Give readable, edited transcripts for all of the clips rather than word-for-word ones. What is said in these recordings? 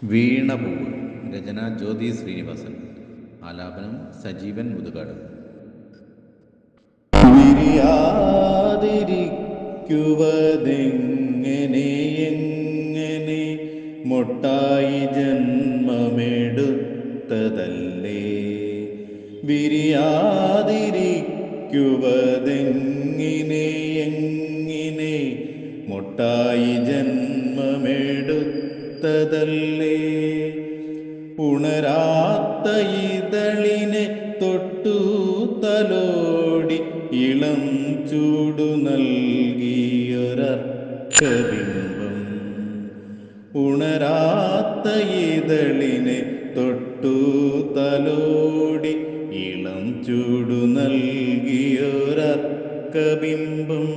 വീണപൂവ്. രചന ജ്യോതി ശ്രീനിവാസൻ. ആലാപനം സജീവൻ മുതുകാട്. വിരിയാതിരിക്കുവതെങ്ങനെ എങ്ങനെ മൊട്ടായി ജന്മമെടുത്തതല്ലേ. വിരിയാതിരിക്കുവതെങ്ങനെ എങ്ങനെ മൊട്ടായി ജന്മമെടുത്തതല്ലേ. ഉണരാത്ത ഇതളിനെ തൊട്ടു തലോടി ഇളം ചൂടു നൽകിയൊരർക്കബിംബം. ഉണരാത്ത ഇതളിനെ തൊട്ടു തലോടി ഇളം ചൂടു നൽകിയൊരർക്കബിംബം.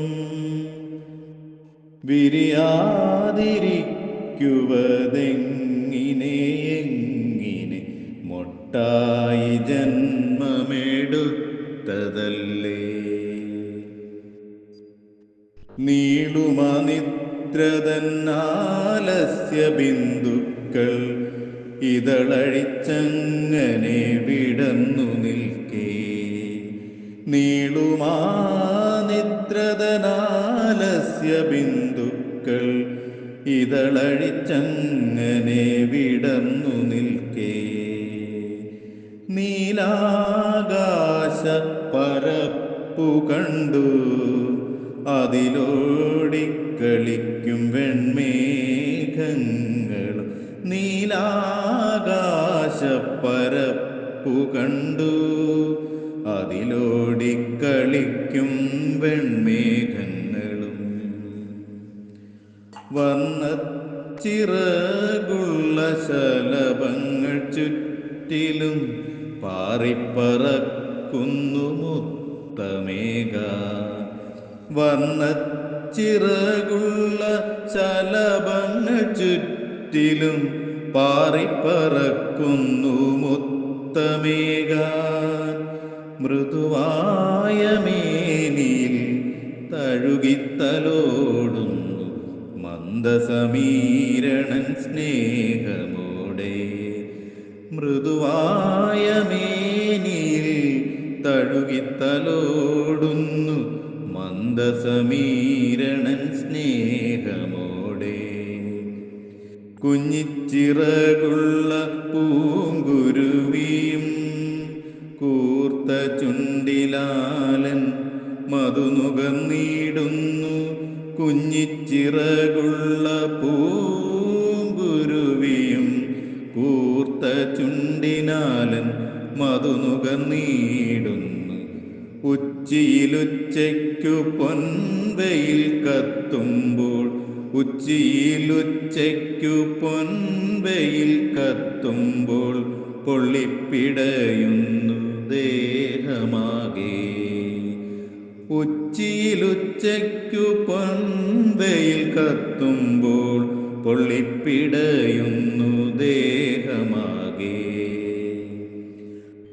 വിരിയാതിരിക്കുവതെങ്ങിനെ എങ്ങിനെ മൊട്ടായി ജന്മമെടുത്തതല്ലേ. നീളുമനിദ്രതന്നാലസ്യ ബിന്ദുക്കൾ ഇതളഴിച്ചങ്ങനെ വിടന്നു നിൽക്കേ. നീളുമാനിദ്രതനാലസ്യ ബിന്ദുക്കൾ ഇതളഴിച്ചങ്ങനെ വിടന്നു നിൽക്കേ. നീലാകാശ പരപ്പു കണ്ടു അതിലോടിക്കളിക്കും വെൺമേഘങ്ങളും. നീലാകാശ പരപ്പു കണ്ടു അതിലോടിക്കളിക്കും വെൺമേഘങ്ങളും. വർണ്ണച്ചിറകുള്ള ശലഭങ്ങൾ ചുറ്റിലും പാറിപ്പറക്കുന്നു മുത്തമേഘ. വർണ്ണച്ചിറകുള്ള ശലഭങ്ങൾ ചുറ്റിലും പാറിപ്പറക്കുന്നു മുത്തമേഘ. മൃദുവായ മേനിയിൽ തഴുകിത്തലോടുന്നു മന്ദസമീരണൻ സ്നേഹമോടെ. മൃദുവായ മേനിയിൽ തഴുകിത്തലോടുന്നു മന്ദസമീരണൻ സ്നേഹമോടെ. കുഞ്ഞിച്ചിറകുള്ള പൂങ്കുരുവിയും കൂർത്ത ചുണ്ടിലാലൻ മധുനുകർന്നിടുന്നു. കുഞ്ഞിച്ചിറകുള്ള പൂങ്കുരുവിയും കൂർത്ത ചുണ്ടിനാലൻ മധുനുകർന്നിടുന്നു. ഉച്ചിയിലുച്ചയ്ക്കു പൊൻവെയിൽ കത്തുമ്പോൾ ഉച്ചിയിലുച്ചയ്ക്കു പൊൻവെയിൽ കത്തുമ്പോൾ പൊള്ളിപ്പിടയുന്നു ദേഹമാകെ. ഉച്ചിയിലുച്ചയ്ക്കു പൊൻവെയിൽ കത്തുമ്പോൾ പൊള്ളിപ്പിടയുന്നു ദേഹമാകെ.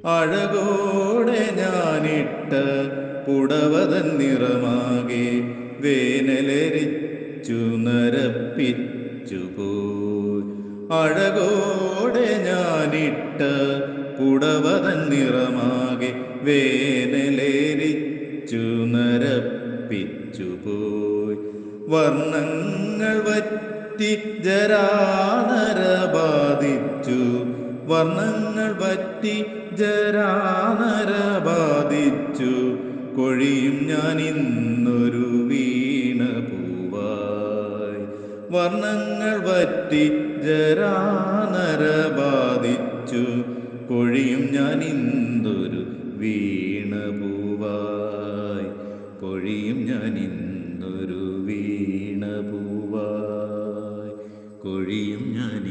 അഴകോടെ ഞാനിട്ട പുടവതൻ നിറമാകെ വേനലരിച്ചു നരപ്പിച്ചുപോയി. അഴകോടെ ഞാനിട്ട പുടവതൻ നിറമാകെ വേനലേരിച്ചു നരപ്പിച്ചുപോയി. വർണ്ണങ്ങൾ വറ്റി ജരാനര ബാധിച്ചു. വർണ്ണങ്ങൾ വറ്റി ജരാനര ബാധിച്ചു. കൊഴിയും ഞാൻ ഇന്നൊരു വീണ പൂവായി. വർണ്ണങ്ങൾ വറ്റി ജരാനര ബാധിച്ചു. കൊഴിയും ഞാൻ ഇന്നൊരു വീണ പൂവായി. കൊഴിയും ഞാൻ ഇന്നൊരു വീണ പൂവായി. കൊഴിയും ഞാൻ